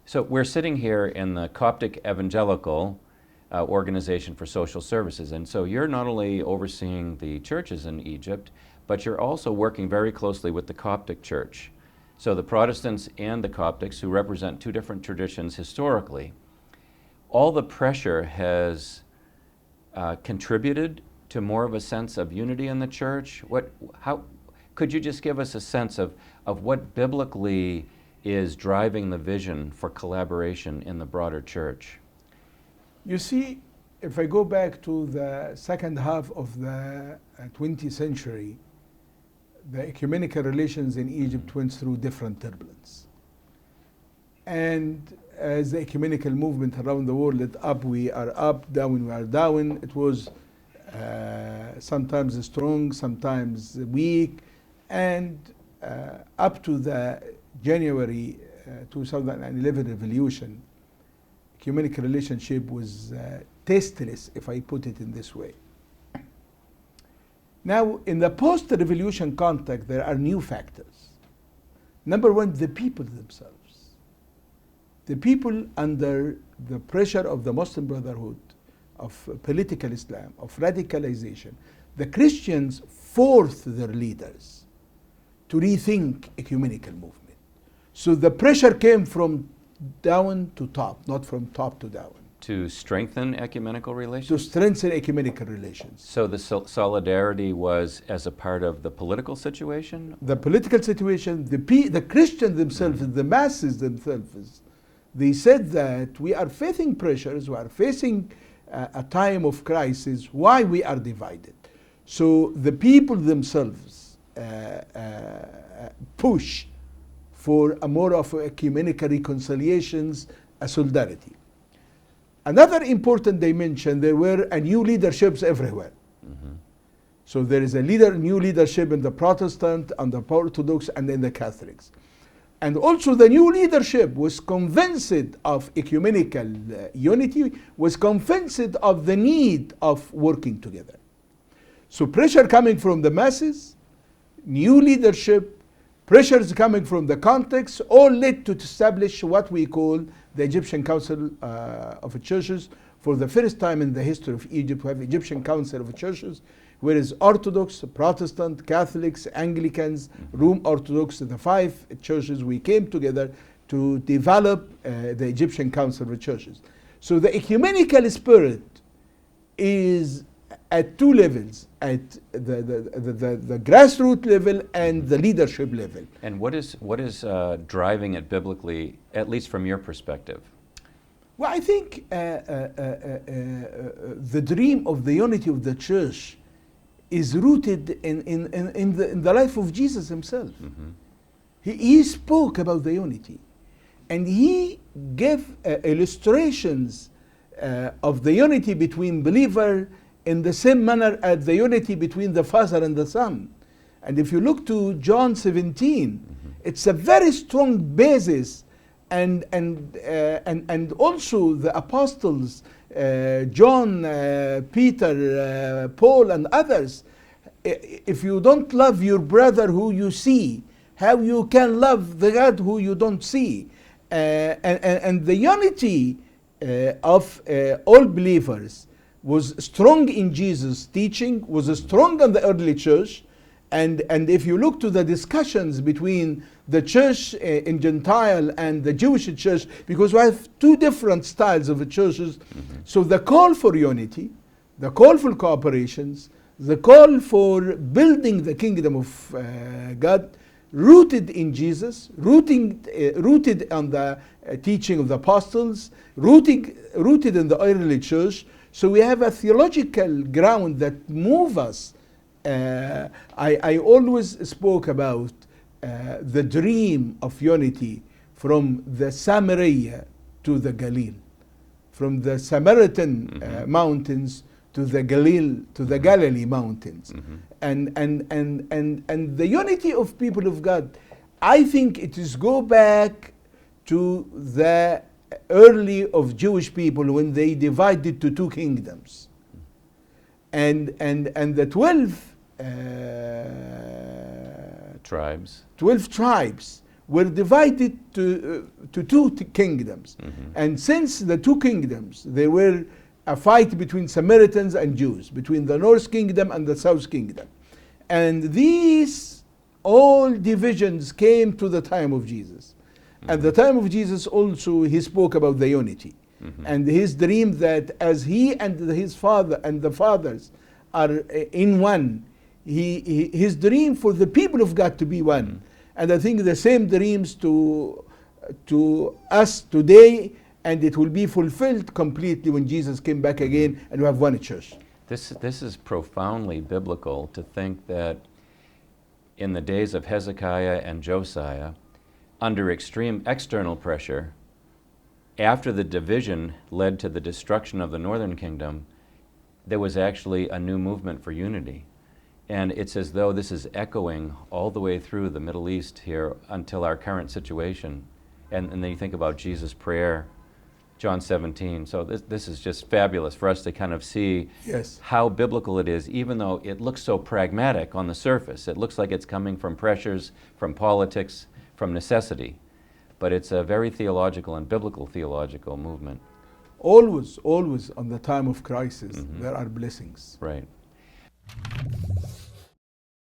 So we're sitting here in the Coptic Evangelical Organization for Social Services, and so you're not only overseeing the churches in Egypt, but you're also working very closely with the Coptic Church. So the Protestants and the Coptics, who represent two different traditions historically, all the pressure has contributed to more of a sense of unity in the church. How could you just give us a sense of what biblically is driving the vision for collaboration in the broader church? You see, if I go back to the second half of the 20th century, the ecumenical relations in Egypt went through different turbulence. And as the ecumenical movement around the world lit up, we are up, down, we are down. It was sometimes strong, sometimes weak. And up to the January 2011 revolution, ecumenical relationship was tasteless, if I put it in this way. Now, in the post-revolution context, there are new factors. Number one, the people themselves. The people under the pressure of the Muslim Brotherhood, of political Islam, of radicalization, the Christians forced their leaders to rethink ecumenical movement. So the pressure came from down to top, not from top to down. To strengthen ecumenical relations? To strengthen ecumenical relations. So the solidarity was as a part of the political situation? The political situation, the Christians themselves, the masses themselves, they said that we are facing pressures, we are facing a time of crisis, why we are divided. So the people themselves push for a more of ecumenical reconciliations, a solidarity. Another important dimension, there were new leaderships everywhere. Mm-hmm. So there is new leadership in the Protestant, and the Orthodox, and in the Catholics. And also the new leadership was convinced of ecumenical unity, was convinced of the need of working together. So pressure coming from the masses, new leadership, pressures coming from the context, all led to establish what we call the Egyptian Council of Churches. For the first time in the history of Egypt, we have Egyptian Council of Churches, whereas Orthodox, Protestant, Catholics, Anglicans, Rome Orthodox, the five churches, we came together to develop the Egyptian Council of Churches. So the ecumenical spirit is at two levels, at the grassroots level and the leadership level. And what is driving it biblically, at least from your perspective? Well, I think the dream of the unity of the church is rooted in the life of Jesus himself. Mm-hmm. He spoke about the unity, and he gave illustrations of the unity between believers in the same manner as the unity between the Father and the Son. And if you look to John 17, mm-hmm. it's a very strong basis, and also the apostles, John, Peter, Paul, and others, if you don't love your brother who you see, how you can love the God who you don't see? And the unity of all believers was strong in Jesus' teaching, was strong in the early church. And if you look to the discussions between the church in Gentile and the Jewish church, because we have two different styles of the churches, mm-hmm. so the call for unity, the call for cooperations, the call for building the kingdom of God, rooted in Jesus, rooted on the teaching of the apostles, rooted in the early church. So we have a theological ground that moves us. I always spoke about the dream of unity from the Samaria to the Galilee, from the Samaritan mm-hmm. Mountains to the Galilee mountains, mm-hmm. and the unity of people of God. I think it is go back to the early of Jewish people when they divided to two kingdoms, and the 12 tribes. 12 tribes were divided to two kingdoms. And since the two kingdoms, there were a fight between Samaritans and Jews, between the North Kingdom and the South Kingdom. And these all divisions came to the time of Jesus. At the time of Jesus also, he spoke about the unity. And his dream that as he and his father and the fathers are in one, his dream for the people of God to be one. And I think the same dreams to us today, and it will be fulfilled completely when Jesus came back again and we have one church. This is profoundly biblical, to think that in the days of Hezekiah and Josiah, under extreme external pressure, after the division led to the destruction of the northern kingdom, there was actually a new movement for unity. And it's as though this is echoing all the way through the Middle East here until our current situation. And then you think about Jesus' prayer, John 17. So this is just fabulous for us to kind of see how biblical it is, even though it looks so pragmatic on the surface. It looks like it's coming from pressures, from politics, from necessity. But it's a very theological and biblical theological movement. Always on the time of crisis, there are blessings. Right.